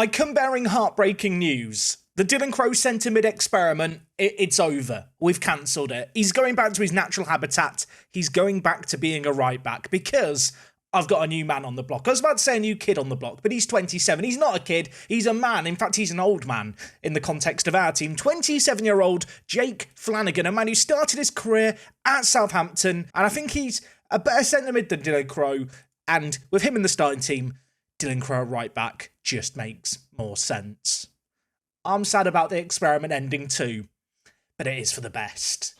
I come bearing heartbreaking news. The Dylan Crow centre mid experiment, it's over. We've cancelled it. He's going back to his natural habitat. He's going back to being a right back because I've got a new man on the block. I was about to say a new kid on the block, but he's 27. He's not a kid. He's a man. In fact, he's an old man in the context of our team. 27-year-old Jake Flanagan, a man who started his career at Southampton. And I think he's a better centre mid than Dylan Crow. And with him in the starting team, Dylan Crow right back just makes more sense. I'm sad about the experiment ending too, but it is for the best.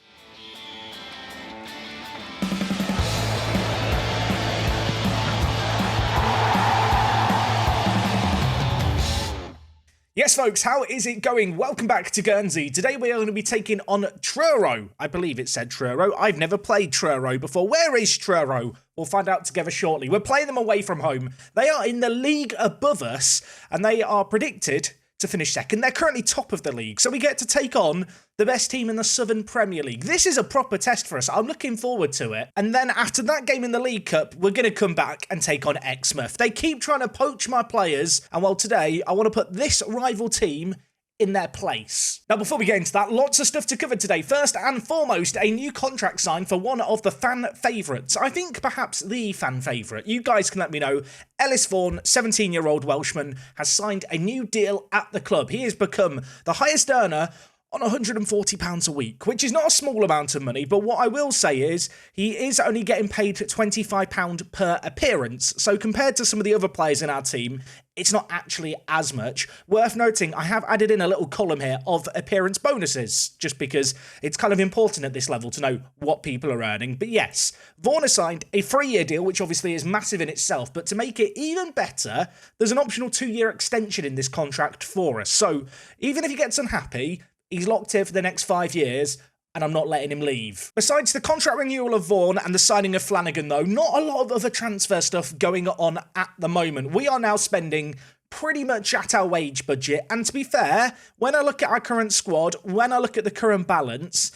Yes, folks, how is it going? Welcome back to Guernsey. Today we are going to be taking on Truro. I believe it said Truro. I've never played Truro before. Where is Truro? We'll find out together shortly. We're playing them away from home. They are in the league above us, and they are predicted to finish second. They're currently top of the league, so we get to take on the best team in the Southern Premier League. This is a proper test for us. I'm looking forward to it. And then after that game in the League Cup, we're going to come back and take on Exmouth. They keep trying to poach my players, and well, today I want to put this rival team in their place. Now, before we get into that, lots of stuff to cover today. First and foremost, a new contract signed for one of the fan favourites. I think perhaps the fan favourite. You guys can let me know. Ellis Vaughan, 17-year-old Welshman, has signed a new deal at the club. He has become the highest earner on £140 a week, which is not a small amount of money, but what I will say is he is only getting paid £25 per appearance, so compared to some of the other players in our team, it's not actually as much. Worth noting, I have added in a little column here of appearance bonuses, just because it's kind of important at this level to know what people are earning. But yes, Vaughan has signed a 3-year deal, which obviously is massive in itself, but to make it even better, there's an optional 2-year extension in this contract for us. So even if he gets unhappy, he's locked here for the next 5 years, and I'm not letting him leave. Besides the contract renewal of Vaughan and the signing of Flanagan, though, not a lot of other transfer stuff going on at the moment. We are now spending pretty much at our wage budget, and to be fair, when I look at our current squad, when I look at the current balance,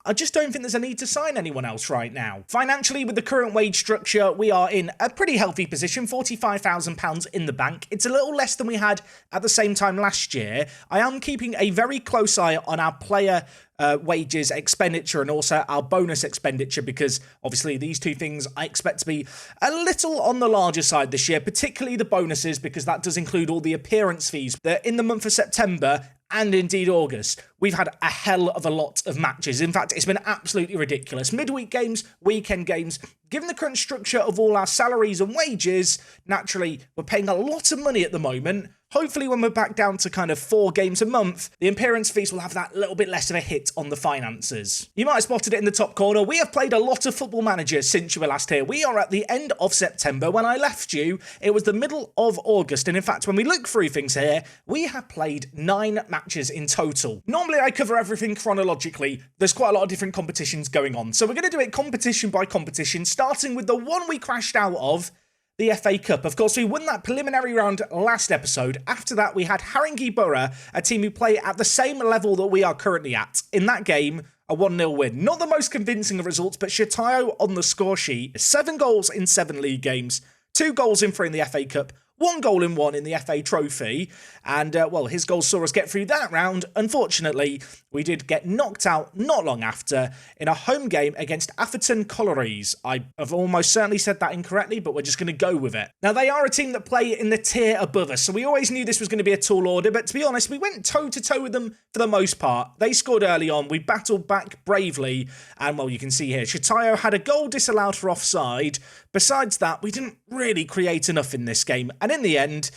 I just don't think there's a need to sign anyone else right now. Financially, with the current wage structure, we are in a pretty healthy position, £45,000 in the bank. It's a little less than we had at the same time last year. I am keeping a very close eye on our player wages expenditure and also our bonus expenditure, because obviously these two things I expect to be a little on the larger side this year, particularly the bonuses, because that does include all the appearance fees. That in the month of September and indeed August, we've had a hell of a lot of matches. In fact, it's been absolutely ridiculous. Midweek games, weekend games. Given the current structure of all our salaries and wages, naturally, we're paying a lot of money at the moment. Hopefully, when we're back down to kind of 4 games a month, the appearance fees will have that little bit less of a hit on the finances. You might have spotted it in the top corner. We have played a lot of Football Manager since you were last here. We are at the end of September. When I left you, it was the middle of August. And in fact, when we look through things here, we have played 9 matches in total. Normally, I cover everything chronologically. There's quite a lot of different competitions going on. So we're going to do it competition by competition, starting with the one we crashed out of, the FA Cup. Of course, we won that preliminary round last episode. After that, we had Haringey Borough, a team who play at the same level that we are currently at. In that game, a 1-0 win. Not the most convincing of results, but Shatayo on the score sheet. 7 goals in 7 league games, 2 goals in 3 in the FA Cup, 1 goal in 1 in the FA Trophy, and, well, his goals saw us get through that round. Unfortunately, we did get knocked out not long after in a home game against Atherton Collieries. I have almost certainly said that incorrectly, but we're just going to go with it. Now, they are a team that play in the tier above us, so we always knew this was going to be a tall order, but to be honest, we went toe-to-toe with them for the most part. They scored early on, we battled back bravely, and, well, you can see here, Shatayo had a goal disallowed for offside. Besides that, we didn't really create enough in this game, and in the end,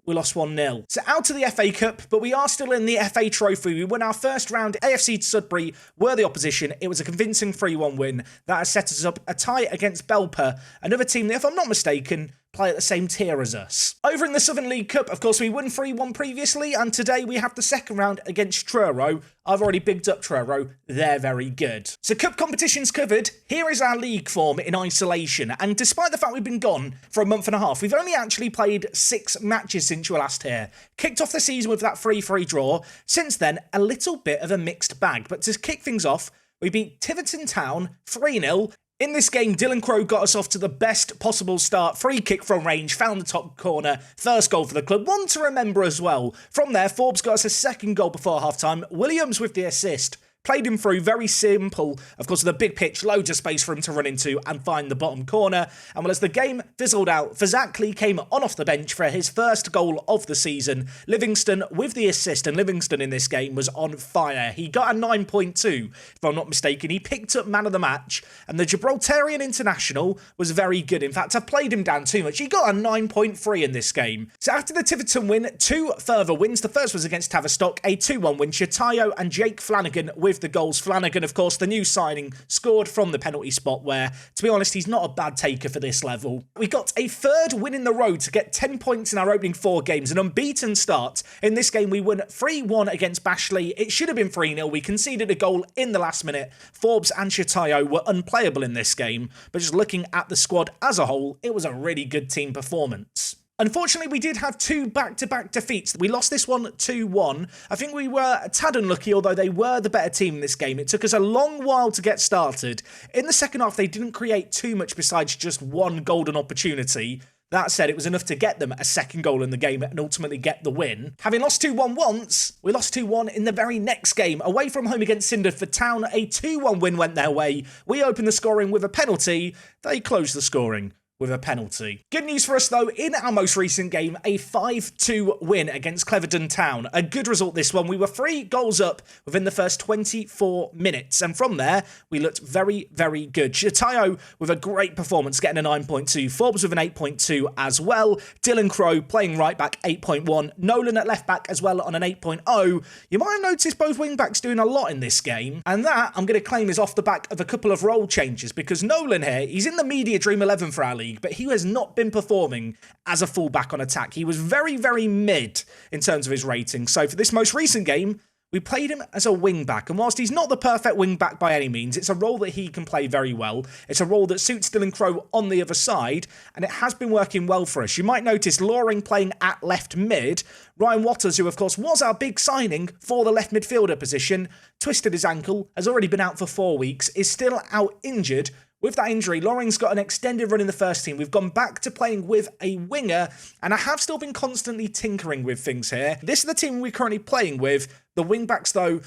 we lost 1-0. So out of the FA Cup, but we are still in the FA Trophy. We won our first round. AFC Sudbury were the opposition. It was a convincing 3-1 win. That has set us up a tie against Belper, another team that, if I'm not mistaken, play at the same tier as us. Over in the Southern League Cup, of course, we won 3-1 previously, and today we have the second round against Truro. I've already bigged up Truro. They're very good. So cup competitions covered. Here is our league form in isolation, and despite the fact we've been gone for a month and a half, we've only actually played 6 matches since you were last here. Kicked off the season with that 3-3 draw. Since then, a little bit of a mixed bag, but to kick things off, we beat Tiverton Town 3-0 In this game, Dylan Crow got us off to the best possible start. Free kick from range, found the top corner, first goal for the club. One to remember as well. From there, Forbes got us a second goal before half-time. Williams with the assist. Played him through, very simple. Of course, with a big pitch, loads of space for him to run into and find the bottom corner. And well, as the game fizzled out, Fazakli came on off the bench for his first goal of the season. Livingston with the assist, and Livingston in this game was on fire. He got a 9.2, if I'm not mistaken. He picked up man of the match, and the Gibraltarian international was very good. In fact, I played him down too much. He got a 9.3 in this game. So after the Tiverton win, two further wins. The first was against Tavistock, a 2-1 win. Shatayo and Jake Flanagan with the goals. Flanagan, of course, the new signing, scored from the penalty spot where, to be honest, he's not a bad taker for this level. We got a third win in the road to get 10 points in our opening 4 games, an unbeaten start. In this game, we won 3-1 against Bashley. It should have been 3-0. We conceded a goal in the last minute. Forbes and Shatayo were unplayable in this game, but just looking at the squad as a whole, it was a really good team performance. Unfortunately, we did have 2 back-to-back defeats. We lost this one 2-1. I think we were a tad unlucky, although they were the better team in this game. It took us a long while to get started. In the second half, they didn't create too much besides just one golden opportunity. That said, it was enough to get them a second goal in the game and ultimately get the win. Having lost 2-1 once, we lost 2-1 in the very next game. Away from home against Cinderford Town, a 2-1 win went their way. We opened the scoring with a penalty. They closed the scoring with a penalty. Good news for us though, in our most recent game, a 5-2 win against Clevedon Town. A good result this one. We were 3 goals up within the first 24 minutes, and from there, we looked very, very good. Shatayo with a great performance, getting a 9.2. Forbes with an 8.2 as well. Dylan Crow playing right back, 8.1. Nolan at left back as well on an 8.0. You might have noticed both wing backs doing a lot in this game, and that I'm going to claim is off the back of a couple of role changes, because Nolan here, he's in the media dream 11 for our league, but he has not been performing as a fullback on attack. He was very, very mid in terms of his rating. So for this most recent game, we played him as a wing-back, and whilst he's not the perfect wing-back by any means, it's a role that he can play very well. It's a role that suits Dylan Crow on the other side, and it has been working well for us. You might notice Loring playing at left mid. Ryan Waters, who of course was our big signing for the left midfielder position, twisted his ankle, has already been out for 4 weeks, is still out injured. With that injury, Loring's got an extended run in the first team. We've gone back to playing with a winger, and I have still been constantly tinkering with things here. This is the team we're currently playing with. The wing-backs, though,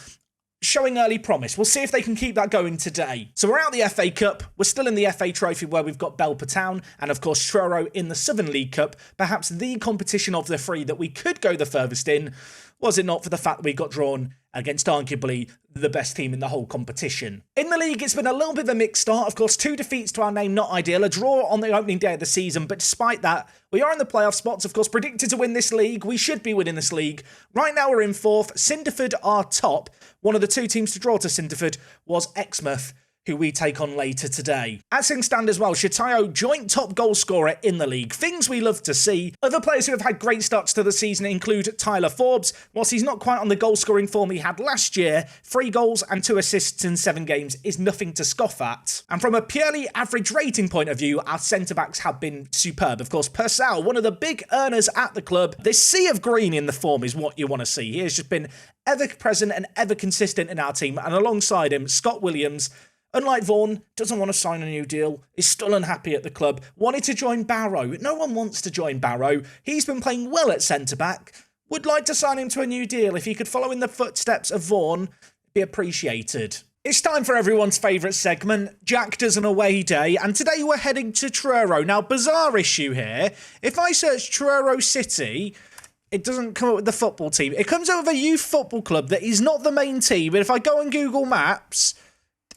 showing early promise. We'll see if they can keep that going today. So we're out the FA Cup. We're still in the FA Trophy where we've got Belper Town and, of course, Truro in the Southern League Cup. Perhaps the competition of the 3 that we could go the furthest in, was it not for the fact that we got drawn against arguably the best team in the whole competition. In the league, it's been a little bit of a mixed start. Of course, 2 defeats to our name, not ideal. A draw on the opening day of the season, but despite that, we are in the playoff spots. Of course, predicted to win this league. We should be winning this league. Right now, we're in 4th. Cinderford are top. One of the 2 teams to draw to Cinderford was Exmouth, who we take on later today. As things stand as well, Shatayo, joint top goal scorer in the league. Things we love to see. Other players who have had great starts to the season include Tyler Forbes. Whilst he's not quite on the goal scoring form he had last year, 3 goals and 2 assists in 7 games is nothing to scoff at. And from a purely average rating point of view, our centre-backs have been superb. Of course, Purcell, one of the big earners at the club. This sea of green in the form is what you want to see. He has just been ever present and ever consistent in our team. And alongside him, Scott Williams, unlike Vaughan, doesn't want to sign a new deal, is still unhappy at the club, wanted to join Barrow. No one wants to join Barrow. He's been playing well at centre-back. Would like to sign him to a new deal. If he could follow in the footsteps of Vaughan, be appreciated. It's time for everyone's favourite segment, Jack Does an Away Day, and today we're heading to Truro. Now, bizarre issue here. If I search Truro City, it doesn't come up with the football team. It comes up with a youth football club that is not the main team, but if I go on Google Maps,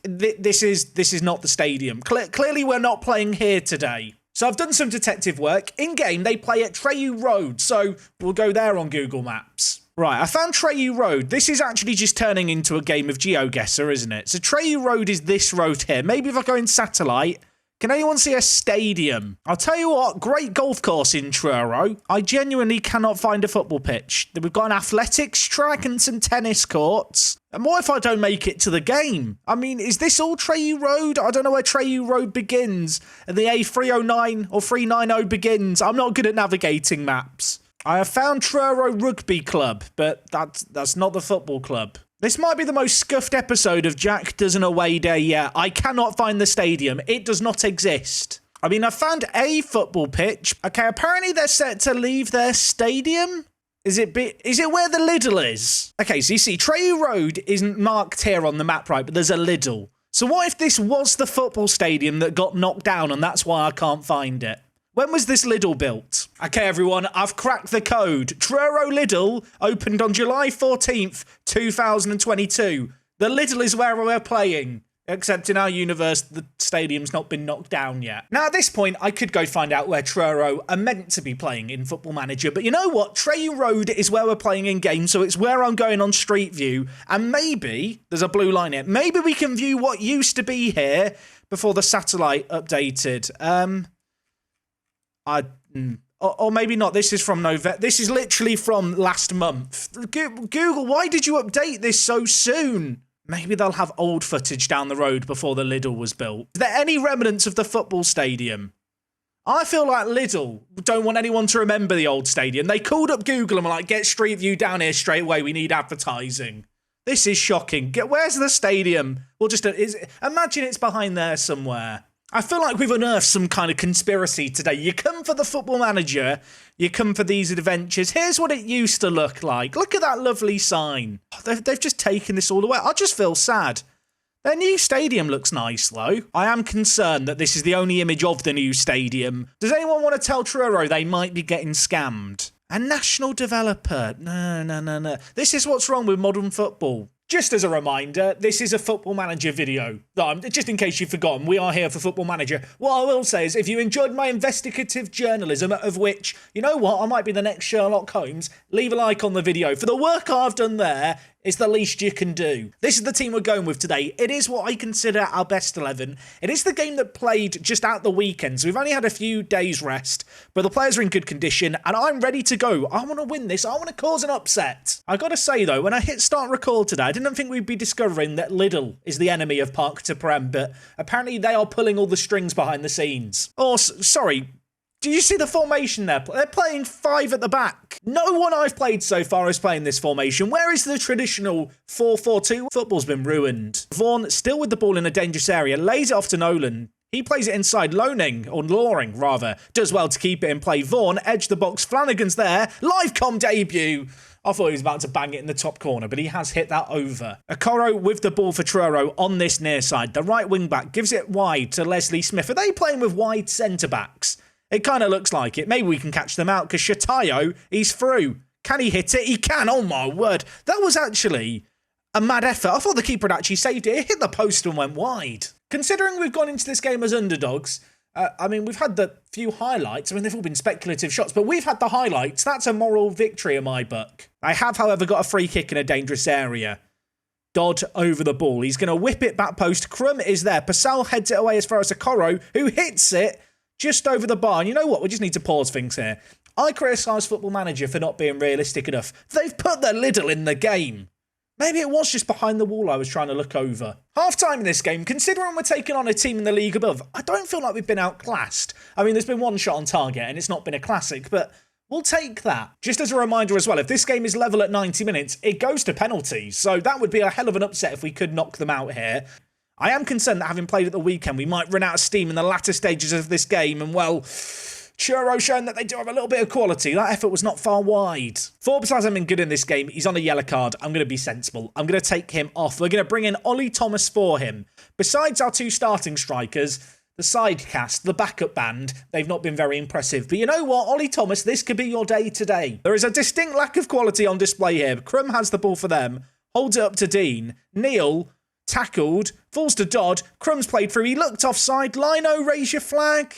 this is not the stadium. Clearly, we're not playing here today. So I've done some detective work. In-game, they play at Treyu Road, so we'll go there on Google Maps. Right, I found Treyu Road. This is actually just turning into a game of GeoGuessr, isn't it? So Treyu Road is this road here. Maybe if I go in satellite, can anyone see a stadium? I'll tell you what, great golf course in Truro. I genuinely cannot find a football pitch. We've got an athletics track and some tennis courts. And what if I don't make it to the game? I mean, is this all Treyu Road? I don't know where Treyu Road begins. And the A309 or 390 begins. I'm not good at navigating maps. I have found Truro Rugby Club, but that's not the football club. This might be the most scuffed episode of Jack Does an Away Day yet. I cannot find the stadium. It does not exist. I mean, I found a football pitch. Okay, apparently they're set to leave their stadium. Is it where the Lidl is? Okay, so you see, Trey Road isn't marked here on the map, right? But there's a Lidl. So what if this was the football stadium that got knocked down and that's why I can't find it? When was this Lidl built? Okay, everyone, I've cracked the code. Truro Lidl opened on July 14th, 2022. The Lidl is where we're playing. Except in our universe, the stadium's not been knocked down yet. Now, at this point, I could go find out where Truro are meant to be playing in Football Manager. But you know what? Trey Road is where we're playing in game, so it's where I'm going on Street View. And maybe, there's a blue line here, maybe we can view what used to be here before the satellite updated. Or maybe not. This is from November. This is literally from last month. Google, why did you update this so soon? Maybe they'll have old footage down the road before the Lidl was built. Is there any remnants of the football stadium? I feel like Lidl don't want anyone to remember the old stadium. They called up Google and were like, get Street View down here straight away. We need advertising. This is shocking. Where's the stadium? We'll just imagine it's behind there somewhere. I feel like we've unearthed some kind of conspiracy today. You come for the Football Manager, you come for these adventures. Here's what it used to look like. Look at that lovely sign. They've just taken this all away. I just feel sad. Their new stadium looks nice, though. I am concerned that this is the only image of the new stadium. Does anyone want to tell Truro they might be getting scammed? A national developer. No. This is what's wrong with modern football. Just as a reminder, this is a Football Manager video. Just in case you've forgotten, we are here for Football Manager. What I will say is, if you enjoyed my investigative journalism, of which, you know what, I might be the next Sherlock Holmes, leave a like on the video. For the work I've done there, it's the least you can do. This is the team we're going with today. It is what I consider our best 11. It is the game that played just out the weekend, so we've only had a few days rest, but the players are in good condition, and I'm ready to go. I want to win this. I want to cause an upset. I gotta say, though, when I hit start record today, I didn't think we'd be discovering that Lidl is the enemy of Park to Prem, but apparently they are pulling all the strings behind the scenes. Oh, sorry. Do you see the formation there? They're playing 5 at the back. No one I've played so far is playing this formation. Where is the traditional 4-4-2? Football's been ruined. Vaughan, still with the ball in a dangerous area, lays it off to Nolan. He plays it inside, Loring, rather. Does well to keep it in play. Vaughan, edge the box. Flanagan's there. Live com debut. I thought he was about to bang it in the top corner, but he has hit that over. Okoro with the ball for Truro on this near side. The right wing back gives it wide to Leslie Smith. Are they playing with wide centre backs? It kind of looks like it. Maybe we can catch them out because Shatayo, he's through. Can he hit it? He can. Oh, my word. That was actually a mad effort. I thought the keeper had actually saved it. It hit the post and went wide. Considering we've gone into this game as underdogs, I mean, we've had the few highlights. I mean, they've all been speculative shots, but we've had the highlights. That's a moral victory in my book. I have, however, got a free kick in a dangerous area. Dodd over the ball. He's going to whip it back post. Crum is there. Purcell heads it away as far as Okoro, who hits it just over the bar. And you know what? We just need to pause things here. I criticise Football Manager for not being realistic enough. They've put the Lidl in the game. Maybe it was just behind the wall I was trying to look over. Half-time in this game, considering we're taking on a team in the league above, I don't feel like we've been outclassed. I mean, there's been one shot on target and it's not been a classic, but we'll take that. Just as a reminder as well, if this game is level at 90 minutes, it goes to penalties. So that would be a hell of an upset if we could knock them out here. I am concerned that having played at the weekend, we might run out of steam in the latter stages of this game. And, well, Churro showing that they do have a little bit of quality. That effort was not far wide. Forbes hasn't been good in this game. He's on a yellow card. I'm going to be sensible. I'm going to take him off. We're going to bring in Ollie Thomas for him. Besides our 2 starting strikers, the side cast, the backup band, they've not been very impressive. But you know what, Ollie Thomas, this could be your day today. There is a distinct lack of quality on display here. Crum has the ball for them. Holds it up to Dean. Neil tackled, falls to Dodd. Crum's played through. He looked offside. Lino, raise your flag.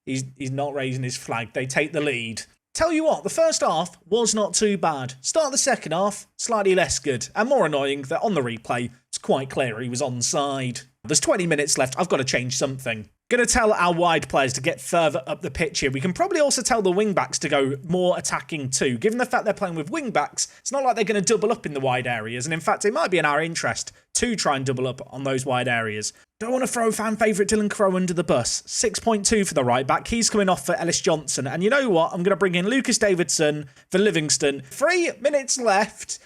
He's not raising his flag. They take the lead. Tell you what, the first half was not too bad. Start of the second half, slightly less good. And more annoying that on the replay, it's quite clear he was onside. There's 20 minutes left. I've got to change something. Going to tell our wide players to get further up the pitch here. We can probably also tell the wing-backs to go more attacking too. Given the fact they're playing with wing-backs, it's not like they're going to double up in the wide areas. And in fact, it might be in our interest to try and double up on those wide areas. Don't want to throw fan favourite Dylan Crow under the bus. 6.2 for the right-back. He's coming off for Ellis Johnson. And you know what? I'm going to bring in Lucas Davidson for Livingston. 3 minutes left.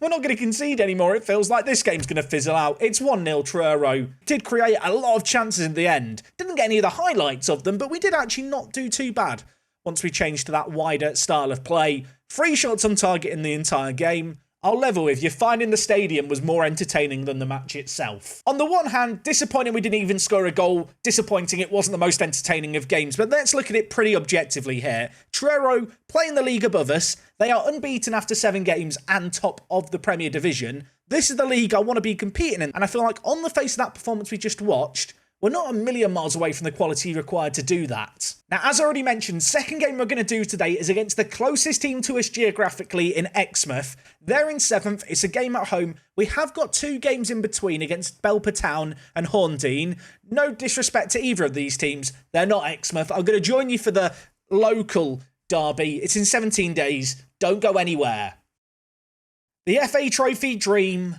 We're not going to concede anymore. It feels like this game's going to fizzle out. It's 1-0 Truro. Did create a lot of chances in the end. Didn't get any of the highlights of them, but we did actually not do too bad once we changed to that wider style of play. 3 shots on target in the entire game. I'll level with you, finding the stadium was more entertaining than the match itself. On the one hand, disappointing we didn't even score a goal, disappointing it wasn't the most entertaining of games, but let's look at it pretty objectively here. Truro playing the league above us, they are unbeaten after 7 games and top of the Premier Division. This is the league I want to be competing in, and I feel like on the face of that performance we just watched, we're not a million miles away from the quality required to do that. Now, as I already mentioned, second game we're going to do today is against the closest team to us geographically in Exmouth. They're in 7th. It's a game at home. We have got 2 games in between against Belper Town and Horndean. No disrespect to either of these teams. They're not Exmouth. I'm going to join you for the local derby. It's in 17 days. Don't go anywhere. The FA Trophy dream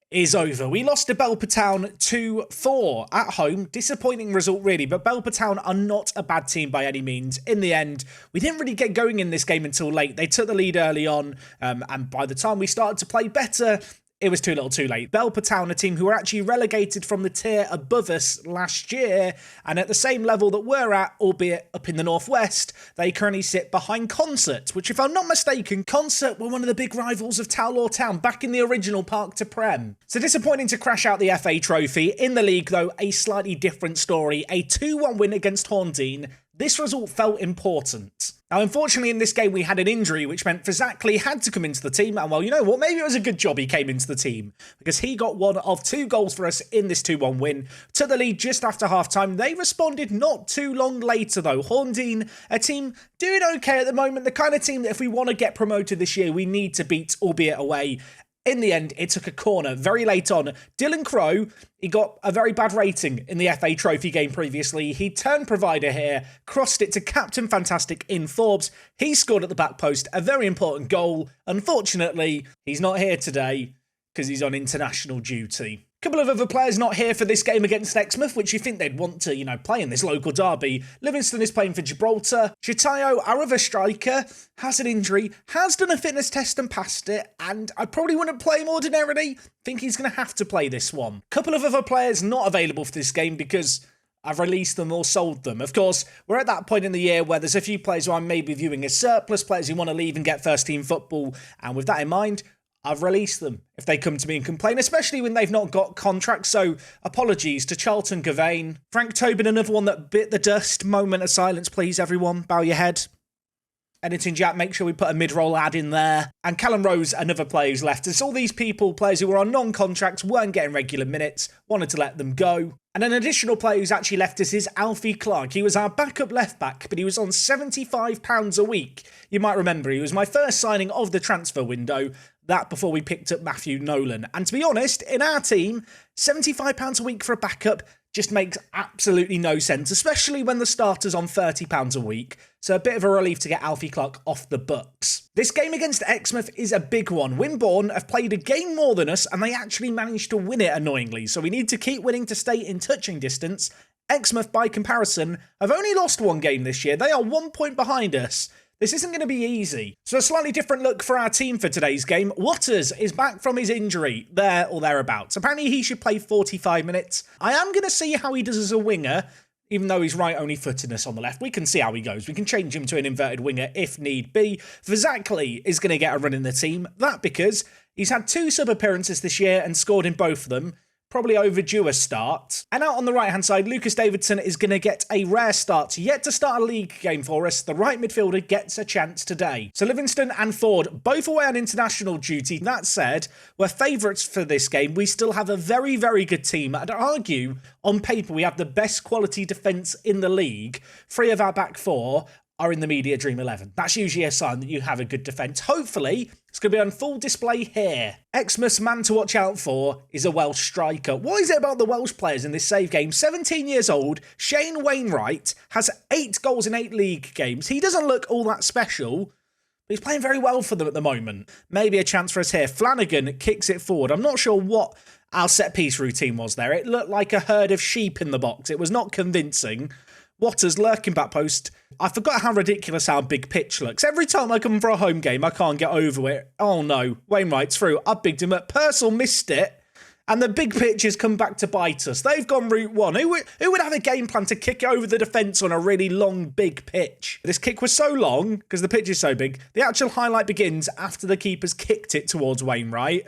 is over. We lost to Belper Town 2-4 at home. Disappointing result really, but Belper Town are not a bad team by any means. In the end, we didn't really get going in this game until late. They took the lead early on, and by the time we started to play better, it was too little too late. Belper Town, a team who were actually relegated from the tier above us last year, and at the same level that we're at, albeit up in the northwest, they currently sit behind Concert, which if I'm not mistaken, Concert were one of the big rivals of Towlaw Town back in the original Park to Prem. So disappointing to crash out the FA Trophy. In the league though, a slightly different story. A 2-1 win against Horndean. This result felt important. Now, unfortunately, in this game, we had an injury, which meant Fazakli had to come into the team. And, well, you know what? Maybe it was a good job he came into the team because he got one of 2 goals for us in this 2-1 win. Took the lead just after half-time. They responded not too long later, though. Horndean, a team doing okay at the moment. The kind of team that if we want to get promoted this year, we need to beat, albeit away. In the end, it took a corner very late on. Dylan Crow, he got a very bad rating in the FA Trophy game previously. He turned provider here, crossed it to Captain Fantastic in Forbes. He scored at the back post, a very important goal. Unfortunately, he's not here today because he's on international duty. A couple of other players not here for this game against Exmouth, which you think they'd want to, play in this local derby. Livingston is playing for Gibraltar. Chitayo, our other striker, has an injury, has done a fitness test and passed it, and I probably wouldn't play him ordinarily. Think he's going to have to play this one. A couple of other players not available for this game because I've released them or sold them. Of course, we're at that point in the year where there's a few players who I'm maybe viewing as surplus, players who want to leave and get first team football, and with that in mind, I've released them if they come to me and complain, especially when they've not got contracts. So apologies to Charlton Gavain. Frank Tobin, another one that bit the dust. Moment of silence, please, everyone. Bow your head. Editing Jack, make sure we put a mid-roll ad in there. And Callum Rose, another player who's left. It's all these people, players who were on non-contracts, weren't getting regular minutes, wanted to let them go. And an additional player who's actually left us is Alfie Clark. He was our backup left-back, but he was on £75 a week. You might remember, he was my first signing of the transfer window. That before we picked up Matthew Nolan. And to be honest, in our team, £75 a week for a backup just makes absolutely no sense, especially when the starter's on £30 a week. So a bit of a relief to get Alfie Clark off the books. This game against Exmouth is a big one. Wimborne have played a game more than us, and they actually managed to win it annoyingly. So we need to keep winning to stay in touching distance. Exmouth, by comparison, have only lost 1 game this year. They are 1 point behind us. This isn't going to be easy. So a slightly different look for our team for today's game. Waters is back from his injury, there or thereabouts. Apparently he should play 45 minutes. I am going to see how he does as a winger, even though he's right-only footiness on the left. We can see how he goes. We can change him to an inverted winger if need be. Fazakli is going to get a run in the team. That because he's had 2 sub-appearances this year and scored in both of them. Probably overdue a start. And out on the right-hand side, Lucas Davidson is going to get a rare start. Yet to start a league game for us, the right midfielder gets a chance today. So Livingston and Ford, both away on international duty. That said, we're favourites for this game. We still have a very, very good team. I'd argue, on paper, we have the best quality defence in the league. 3 of our back 4 are in the media Dream 11. That's usually a sign that you have a good defence. Hopefully, it's going to be on full display here. Exmouth's man to watch out for is a Welsh striker. What is it about the Welsh players in this save game? 17 years old, Shane Wainwright has 8 goals in 8 league games. He doesn't look all that special, but he's playing very well for them at the moment. Maybe a chance for us here. Flanagan kicks it forward. I'm not sure what our set-piece routine was there. It looked like a herd of sheep in the box. It was not convincing. Watters lurking back post. I forgot how ridiculous our big pitch looks. Every time I come for a home game, I can't get over it. Oh no, Wainwright's through. I bigged him up. Purcell missed it. And the big pitch has come back to bite us. They've gone route one. Who would have a game plan to kick over the defence on a really long, big pitch? This kick was so long, because the pitch is so big, the actual highlight begins after the keeper's kicked it towards Wainwright.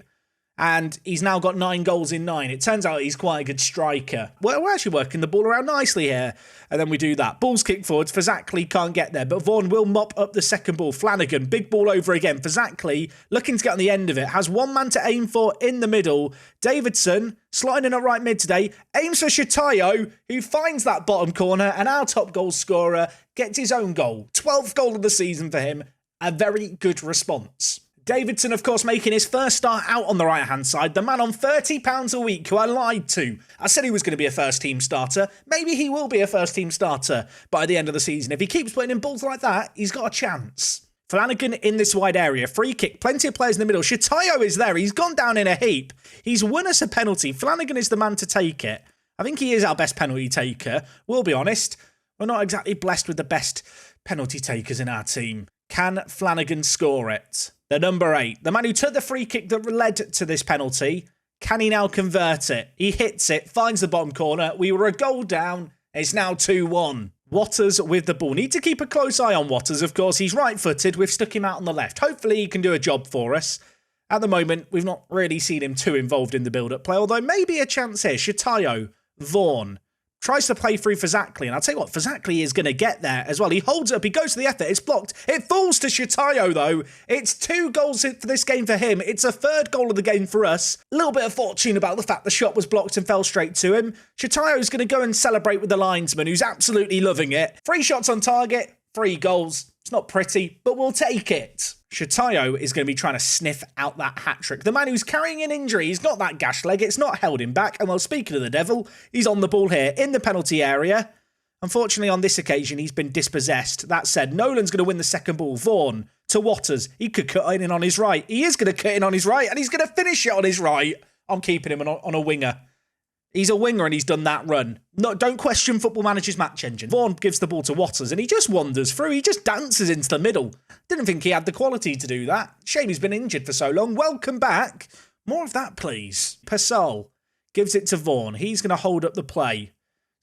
And he's now got 9 goals in 9. It turns out he's quite a good striker. We're actually working the ball around nicely here. And then we do that. Ball's kicked forwards. Fazackley can't get there, but Vaughan will mop up the second ball. Flanagan, big ball over again. Fazackley, looking to get on the end of it, has one man to aim for in the middle. Davidson, sliding in at right mid today, aims for Shatayo, who finds that bottom corner, and our top goal scorer gets his own goal. 12th goal of the season for him. A very good response. Davidson, of course, making his first start out on the right-hand side. The man on £30 a week who I lied to. I said he was going to be a first-team starter. Maybe he will be a first-team starter by the end of the season. If he keeps putting in balls like that, he's got a chance. Flanagan in this wide area. Free kick. Plenty of players in the middle. Shatayo is there. He's gone down in a heap. He's won us a penalty. Flanagan is the man to take it. I think he is our best penalty taker. We'll be honest. We're not exactly blessed with the best penalty takers in our team. Can Flanagan score it? The number 8, the man who took the free kick that led to this penalty, can he now convert it? He hits it, finds the bottom corner. We were a goal down. It's now 2-1. Watters with the ball. Need to keep a close eye on Watters, of course. He's right-footed. We've stuck him out on the left. Hopefully he can do a job for us. At the moment, we've not really seen him too involved in the build-up play, although maybe a chance here. Shatayo, Vaughan. Tries to play through Fazackley, and I'll tell you what, Fazackley is going to get there as well. He holds it up, he goes to the effort, it's blocked. It falls to Shatayo, though. It's 2 goals for this game for him. It's a 3rd goal of the game for us. A little bit of fortune about the fact the shot was blocked and fell straight to him. Shatayo's going to go and celebrate with the linesman, who's absolutely loving it. 3 shots on target, 3 goals. It's not pretty, but we'll take it. Shatayo is going to be trying to sniff out that hat-trick. The man who's carrying an injury, he's got that gash leg, it's not held him back. And well, speaking of the devil, he's on the ball here in the penalty area. Unfortunately, on this occasion, he's been dispossessed. That said, Nolan's going to win the second ball. Vaughan to Watters. He could cut in on his right. He is going to cut in on his right, and he's going to finish it on his right. I'm keeping him on a winger. He's a winger and he's done that run. No, don't question Football Manager's match engine. Vaughan gives the ball to Watters and he just wanders through. He just dances into the middle. Didn't think he had the quality to do that. Shame he's been injured for so long. Welcome back. More of that, please. Purcell gives it to Vaughan. He's going to hold up the play.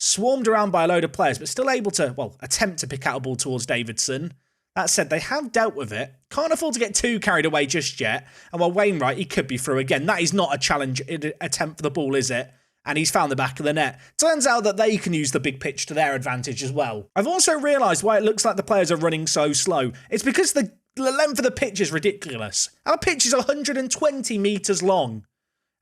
Swarmed around by a load of players, but still able to, well, attempt to pick out a ball towards Davidson. That said, they have dealt with it. Can't afford to get too carried away just yet. And while Wainwright, he could be through again. That is not a challenge attempt for the ball, is it? And he's found the back of the net. Turns out that they can use the big pitch to their advantage as well. I've also realised why it looks like the players are running so slow. It's because the length of the pitch is ridiculous. Our pitch is 120 metres long.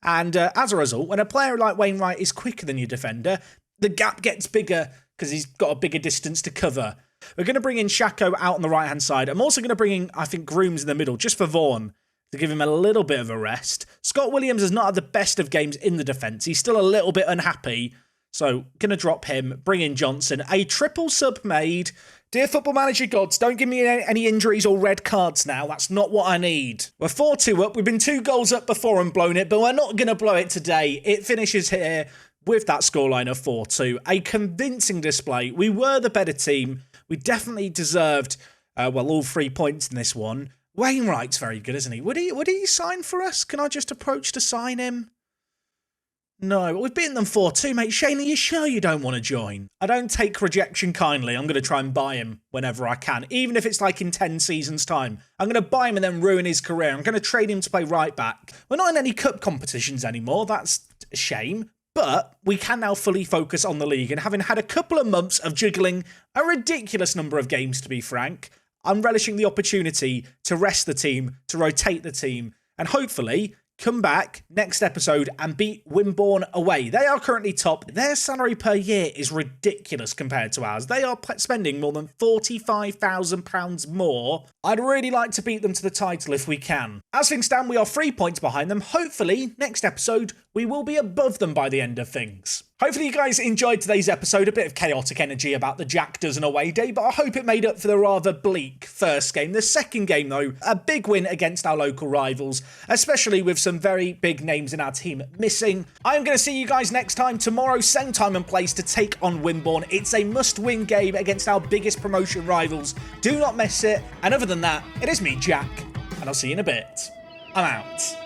And as a result, when a player like Wainwright is quicker than your defender, the gap gets bigger because he's got a bigger distance to cover. We're going to bring in Shako out on the right-hand side. I'm also going to bring in, I think, Grooms in the middle, just for Vaughan, to give him a little bit of a rest. Scott Williams has not had the best of games in the defence. He's still a little bit unhappy. So, going to drop him, bring in Johnson. A triple sub made. Dear Football Manager gods, don't give me any injuries or red cards now. That's not what I need. We're 4-2 up. We've been 2 goals up before and blown it, but we're not going to blow it today. It finishes here with that scoreline of 4-2. A convincing display. We were the better team. We definitely deserved, all 3 points in this one. Wainwright's very good, isn't he? Would he sign for us? Can I just approach to sign him? No, we've beaten them 4-2, mate. Shane, are you sure you don't want to join? I don't take rejection kindly. I'm going to try and buy him whenever I can, even if it's like in 10 seasons' time. I'm going to buy him and then ruin his career. I'm going to trade him to play right back. We're not in any cup competitions anymore. That's a shame. But we can now fully focus on the league, and having had a couple of months of juggling a ridiculous number of games, to be frank, I'm relishing the opportunity to rest the team, to rotate the team, and hopefully come back next episode and beat Wimborne away. They are currently top. Their salary per year is ridiculous compared to ours. They are spending more than £45,000 more. I'd really like to beat them to the title if we can. As things stand, we are 3 points behind them. Hopefully, next episode, we will be above them by the end of things. Hopefully you guys enjoyed today's episode, a bit of chaotic energy about the Jack Dozen away day, but I hope it made up for the rather bleak first game. The second game, though, a big win against our local rivals, especially with some very big names in our team missing. I'm going to see you guys next time tomorrow, same time and place, to take on Wimborne. It's a must-win game against our biggest promotion rivals. Do not miss it. And other than that, it is me, Jack, and I'll see you in a bit. I'm out.